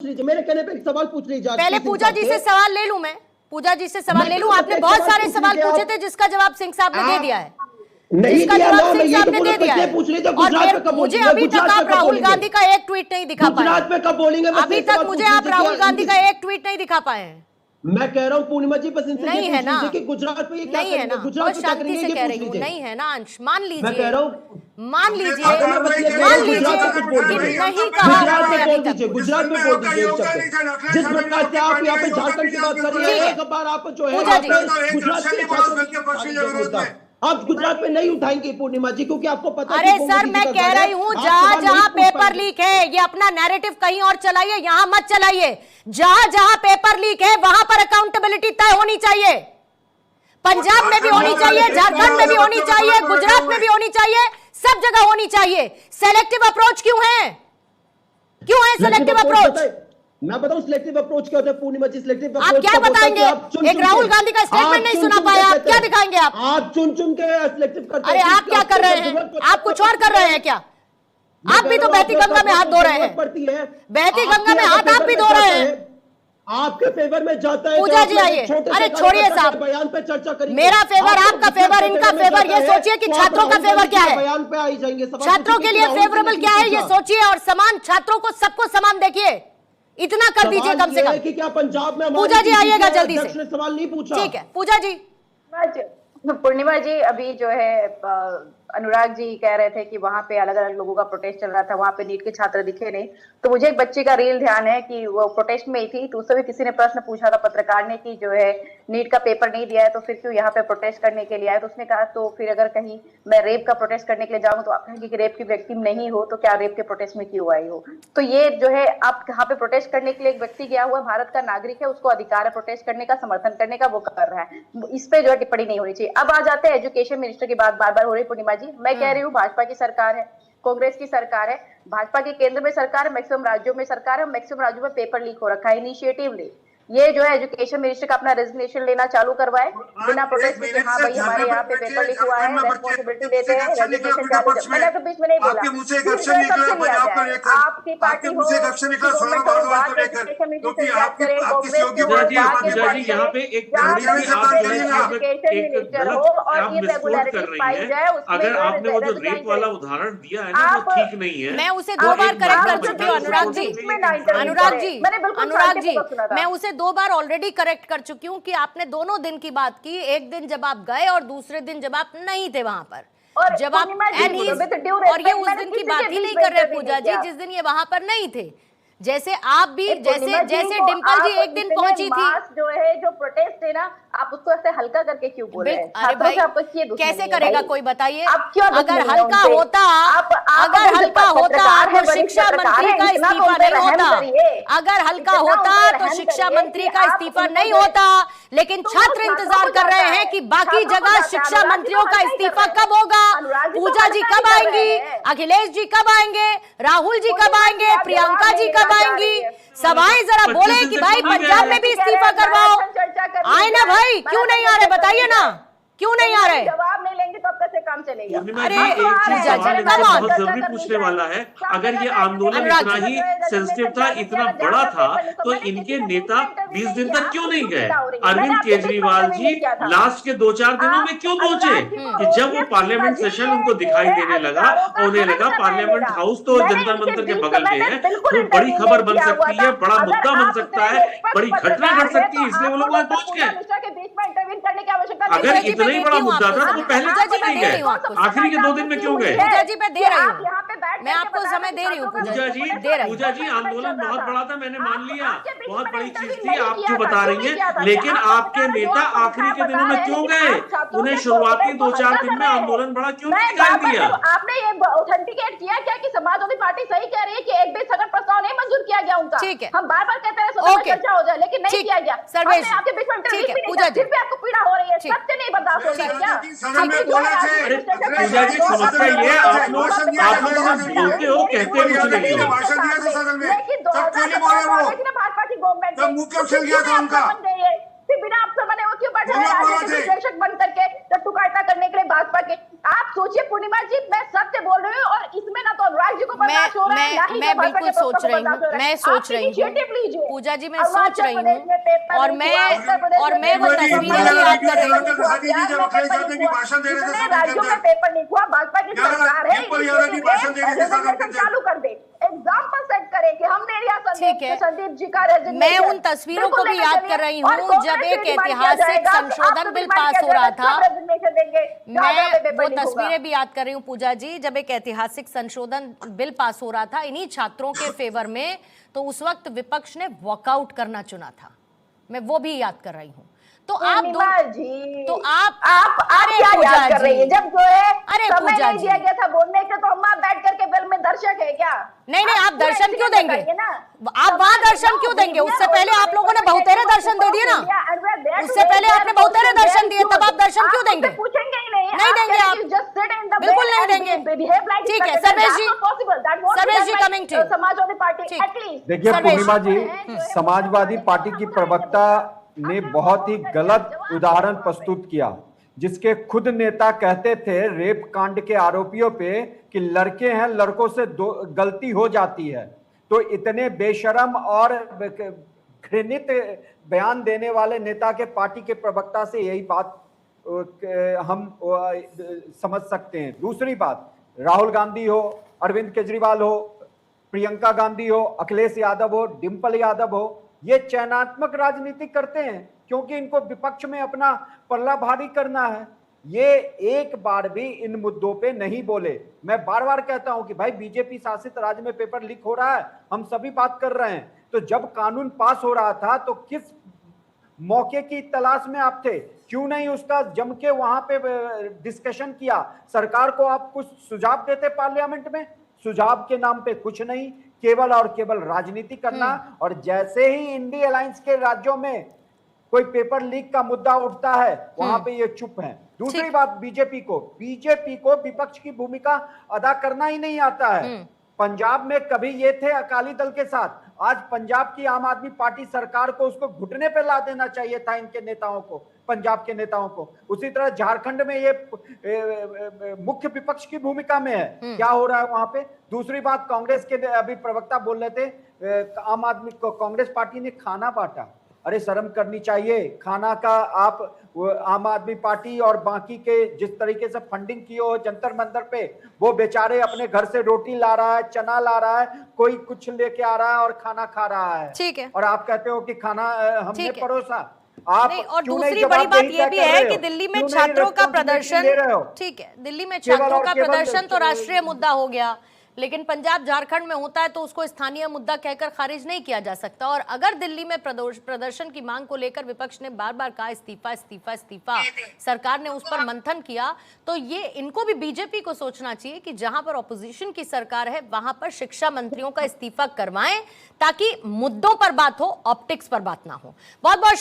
लीजिए, मेरे कहने पे एक सवाल पूछ लीजिए। पहले पूजा जी से सवाल ले लूं, मैं पूजा जी से सवाल ले लूं। आपने बहुत सारे सवाल पूछे थे जिसका जवाब सिंह साहब ने दे दिया है, जिसका जवाब सिंह साहब ने दे दिया है। और फिर मुझे अभी तक आप राहुल गांधी का एक ट्वीट नहीं दिखा पाए। गुजरात में कब बोलेंगे? अभी तक मुझे आप राहुल गांधी का एक ट्वीट नहीं दिखा पाए हैं। मैं कह रहा हूं पूर्णिमा जी, बस इनसे नहीं है ना कि गुजरात में ये क्या नहीं है ना, गुजरात में शांति से कह रही हूँ, नहीं है ना अंश, मान लीजिए, मैं कह रहा हूं मान लीजिए कि नहीं कहा आपने अभी तक। गुजरात में बोल दीजिए। जिस प्रकार से आप यहाँ पे झारखंड की बात कर रही है, एक बार आप जो है गुजरात के आप गुजरात में नहीं उठाएंगे पूर्णिमा जी, क्योंकि आपको पता है। अरे सर, मैं कह रही हूँ जहां जहां पेपर लीक है, ये अपना नैरेटिव कहीं और चलाइए, यहां मत चलाइए। जहां जहां पेपर लीक है वहां पर अकाउंटेबिलिटी तय होनी चाहिए। पंजाब में भी होनी चाहिए, झारखंड में भी होनी चाहिए, गुजरात में भी होनी चाहिए, सब जगह होनी चाहिए। सेलेक्टिव अप्रोच क्यों है? क्यों है सेलेक्टिव अप्रोच? मैं बताऊं सिलेक्टिव अप्रोच क्या होता है पूर्णिमा जी? सिलेक्टिव आप क्या बताएंगे? एक राहुल गांधी का स्टेटमेंट नहीं सुना पाया, आप क्या दिखाएंगे? आप चुन चुन के सिलेक्टिव करते हैं। अरे आप क्या कर रहे हैं? आप कुछ और कर रहे हैं क्या? आप भी तो बहती गंगा में हाथ धो रहे हैं। बहती गंगा में हाथ आप भी धो रहे हैं। आपके फेवर में जाता है। पूजा जी आइए। अरे छोड़िए साहब, बयान पे चर्चा करिए। मेरा फेवर, आपका फेवर, इनका फेवर, ये सोचिए कि छात्रों का फेवर क्या है। बयान पे आई जाएंगे, छात्रों के लिए फेवरेबल क्या है ये सोचिए, और समान छात्रों को सबको समान देखिए, इतना कर दीजिए कम से कम। कि क्या पंजाब में पूजा जी आइएगा जल्दी से। सवाल नहीं पूछा। ठीक है पूजा जी। पूर्णिमा जी, अभी जो है अनुराग जी कह रहे थे कि वहां पे अलग अलग लोगों का प्रोटेस्ट चल रहा था, वहां पे नीट के छात्र दिखे नहीं। तो मुझे एक बच्चे का रील ध्यान है कि वो प्रोटेस्ट में ही थी, तो उससे भी किसी ने प्रश्न पूछा था पत्रकार ने कि जो है नीट का पेपर नहीं दिया है तो फिर क्यों यहाँ पे प्रोटेस्ट करने के लिए आए। तो उसने कहा तो फिर अगर कहीं मैं रेप का प्रोटेस्ट करने के लिए जाऊँ तो आप कहेंगे कि रेप की विक्टिम नहीं हो तो क्या रेप के प्रोटेस्ट में क्यों आई हो। तो ये जो है आप यहाँ पे प्रोटेस्ट करने के लिए एक व्यक्ति गया हुआ भारत का नागरिक है, उसको अधिकार है प्रोटेस्ट करने का, समर्थन करने का, वो कर रहा है, इस पे जो है टिप्पणी नहीं होनी चाहिए। अब आ जाते हैं एजुकेशन मिनिस्टर की बात बार बार हो रही पूर्णिमा जी। मैं कह रही हूँ भाजपा की सरकार है, कांग्रेस की सरकार है, भाजपा के केंद्र में सरकार है, मैक्सिमम राज्यों में सरकार है, मैक्सिमम राज्यों में पेपर लीक हो रखा है। इनिशिएटिव ले, ये जो है एजुकेशन मिनिस्टर का अपना रेजिग्नेशन लेना चालू करवाए बिना प्रोटेस्ट के। हाँ भाई हमारे यहाँ पे पेपर लीक हुआ है, रेस्पॉन्सिबिलिटी लेते हैं, रेजिग्नेशन चालू। मैंने आपके बीच में नहीं बोला, आपकी पार्टी हो, यहाँ पे एक आप मिसकोट कर रही है। अगर आपने वो जो रेप वाला उदाहरण दिया है ना, वो ठीक नहीं है। मैं उसे 2 बार करेक्ट कर चुकी हूँ अनुराग जी। अनुराग जी, मैं उसे 2 बार ऑलरेडी करेक्ट कर चुकी हूँ कि आपने दोनों दिन की बात की, एक दिन जब आप गए और दूसरे दिन जब आप नहीं थे वहां पर, जब आप और ये उस दिन की बात ही नहीं कर रहे पूजा जी जिस दिन ये वहां पर नहीं थे। जैसे आप भी, जैसे डिम्पल जी एक दिन पहुंची थी, जो है जो प्रोटेस्ट है ना, आप उसको ऐसे हल्का करके क्यों बोल रहे हैं? अरे भाई कैसे करेगा कोई बताइए? अगर हल्का होता तो शिक्षा मंत्री का इस्तीफा नहीं होता। अगर हल्का होता तो शिक्षा मंत्री का इस्तीफा नहीं होता। लेकिन छात्र इंतजार कर रहे हैं कि बाकी जगह शिक्षा मंत्रियों का इस्तीफा कब होगा, पूजा जी कब आएंगी, अखिलेश जी कब आएंगे, राहुल जी कब आएंगे, प्रियंका जी कब आएंगी। सभाएं जरा बोले कि भाई पंजाब में भी इस्तीफा करवाओ। आए ना भाई, क्यों नहीं आ रहे बताइए ना, क्यों नहीं आ रहे? जवाब नहीं लेंगे तो अब कैसे काम चलेगा? अरे एक चीज सवाल बहुत जरूरी पूछने वाला है। अगर ये आंदोलन इतना ही सेंसिटिव था, इतना बड़ा था, तो इनके नेता 20 दिन तक क्यों नहीं गए? अरविंद केजरीवाल जी लास्ट के 2-4 दिनों में क्यों पहुंचे? कि जब वो पार्लियामेंट सेशन उनको दिखाई देने लगा, उन्हें लगा पार्लियामेंट हाउस तो जंतर मंतर के बगल में है, तो बड़ी खबर बन सकती है, बड़ा मुद्दा बन सकता है, बड़ी घटना घट सकती है, इसलिए वो लोग वहां पहुंच गए। अगर इतना ही बड़ा मुद्दा था तो पहले नहीं गए, आखिरी के 2 दिन में क्यों गए? पूजा जी मैं दे रही हूँ, मैं आपको समय दे रही हूँ। पूजा जी आंदोलन बहुत बड़ा था, मैंने मान लिया, बहुत बड़ी चीज थी, आप जो बता रही हैं, लेकिन आपके नेता आखिरी के दिनों में क्यों गए? उन्हें शुरुआती 2-4 दिन में आंदोलन बड़ा क्यों दिखाई दिया? आपने ये ऑथेंटिकेट किया क्या कि समाजवादी पार्टी सही कह रही है कि एक भी स्थगन प्रस्ताव नहीं मंजूर किया गया उनका? ठीक है, हम बार बार कहते हैं चर्चा हो जाए, लेकिन नहीं किया गया। सर्वेश आपके बीच में ठीक है, पूजा जी आपको पीड़ा हो रही है, सत्य नहीं बर्दाश्त हो रहा है क्या? पूजा जी समस्या ये है, आप लोग बोलते हो, कहते कुछ नहीं हो। भाषण दिया था सदन में, तब क्यों नहीं बोले वो? भाजपा की गवर्नमेंट तब मुंह क्यों छिल गया था उनका? बिना अफसर बने वो क्यों बैठे हैं बन करके टट्टू काटा करने के लिए भाजपा के? आप सोचिए पूर्णिमा जी, मैं सत्य बोल रही हूँ और इसमें ना तो अनुराग जी को बर्दाश्त हो रहा है, ना ही मैं जो भाजपा बिल्कुल के सोच प्रवक्ता को रही बर्दाश्त हो हूँ, रहा है। मैं आप सोच रही हूँ इनिशिएटिव लीजिए। पूजा जी, मैं सोच अरुणाचल रही प्रदेश में पेपर हूँ, और लीक हुआ, उत्तर प्रदेश में मैं वो पेपर लीक तस्वीरें हुआ, भी याद कर रही हूँ। बिहार में पेपर लीक हुआ, भाषण दे रहे थे जितने सदन के राज्यों में अंदर। पेपर लीक हुआ, भाजपा की सरकार है, दीपक यादव जी भाषण दे रहे थे सदन के रिजिग्नेशन अंदर। चालू कर दे, एग्जाम्पल सेट करे कि हमने लिया ठीक है। संदीप जी का रेजिग्नेशन। मैं उन तस्वीरों को भी याद कर रही हूँ जब एक ऐतिहासिक संशोधन बिल पास हो रहा था। मैं वो तस्वीरें भी याद कर रही हूँ पूजा जी, जब एक ऐतिहासिक संशोधन बिल पास हो रहा था इन्हीं छात्रों के फेवर में, तो उस वक्त विपक्ष ने वॉकआउट करना चुना था। मैं वो भी याद कर रही हूँ। तो आप जी, तो आप अरे क्या याद कर रही है? जब जो है अरे समय पूजा नहीं दिया गया था बोलने के, तो हम आप बैठ करके फिल्म में दर्शक है क्या? नहीं, आप दर्शन क्यों देंगे? आप वहां दर्शन क्यों देंगे? उससे पहले आप लोगों ने बहुतेरे दर्शन दे दिए ना, उससे पहले आपने बहुतेरे दर्शन दिए, तब आप दर्शन क्यों देंगे? पूछेंगे ही नहीं, नहीं देंगे आप, बिल्कुल नहीं देंगे। ठीक है Sarvesh ji coming to Samajwadi party at least. देखिए पूर्णिमा जी, समाजवादी पार्टी की प्रवक्ता ने बहुत ही गलत उदाहरण प्रस्तुत किया, जिसके खुद नेता कहते थे रेप कांड के आरोपियों पे कि लड़के हैं, लड़कों से गलती हो जाती है। तो इतने बेशरम और घृणित बयान देने वाले नेता के पार्टी के प्रवक्ता से यही बात हम समझ सकते हैं। दूसरी बात, राहुल गांधी हो, अरविंद केजरीवाल हो, प्रियंका गांधी हो, अखिलेश यादव हो, डिंपल यादव हो, ये चयनात्मक राजनीति करते हैं क्योंकि इनको विपक्ष में अपना पल्ला भारी करना है। ये एक बार भी इन मुद्दों पे नहीं बोले। मैं बार बार कहता हूं कि भाई बीजेपी शासित राज्य में पेपर लीक हो रहा है, हम सभी बात कर रहे हैं। तो जब कानून पास हो रहा था तो किस मौके की तलाश में आप थे? क्यों नहीं उसका जम के वहां पे डिस्कशन किया? सरकार को आप कुछ सुझाव देते पार्लियामेंट में? सुझाव के नाम पे कुछ नहीं, केवल और केवल राजनीति करना। और जैसे ही इंडी अलायंस के राज्यों में कोई पेपर लीक का मुद्दा उठता है, वहां पे ये चुप हैं। दूसरी बात, बीजेपी को विपक्ष की भूमिका अदा करना ही नहीं आता है। पंजाब में कभी ये थे अकाली दल के साथ, आज पंजाब की आम आदमी पार्टी सरकार को उसको घुटने पे ला देना चाहिए था, इनके नेताओं को, पंजाब के नेताओं को। उसी तरह झारखंड में ये मुख्य विपक्ष की भूमिका में है। क्या हो रहा है वहां पे? दूसरी बात, कांग्रेस के अभी प्रवक्ता बोल रहे थे आम आदमी को कांग्रेस पार्टी ने खाना बांटा। अरे शर्म करनी चाहिए। खाना का आप आम आदमी पार्टी और बाकी के जिस तरीके से फंडिंग की हो जंतर मंतर पे, वो बेचारे अपने घर से रोटी ला रहा है, चना ला रहा है, कोई कुछ लेके आ रहा है और खाना खा रहा है। ठीक है। और आप कहते हो कि खाना हमने परोसा। आप नहीं, और दूसरी बड़ी बात यह भी है कि दिल्ली में छात्रों का प्रदर्शन, ठीक है, दिल्ली में छात्रों का प्रदर्शन तो राष्ट्रीय मुद्दा हो गया, लेकिन पंजाब झारखंड में होता है तो उसको स्थानीय मुद्दा कहकर खारिज नहीं किया जा सकता। और अगर दिल्ली में प्रदर्शन की मांग को लेकर विपक्ष ने बार बार कहा इस्तीफा इस्तीफा इस्तीफा, सरकार ने उस पर मंथन किया, तो ये इनको भी बीजेपी को सोचना चाहिए कि जहां पर ऑपोजिशन की सरकार है वहां पर शिक्षा मंत्रियों का इस्तीफा करवाएं, ताकि मुद्दों पर बात हो, ऑप्टिक्स पर बात ना हो। बहुत बहुत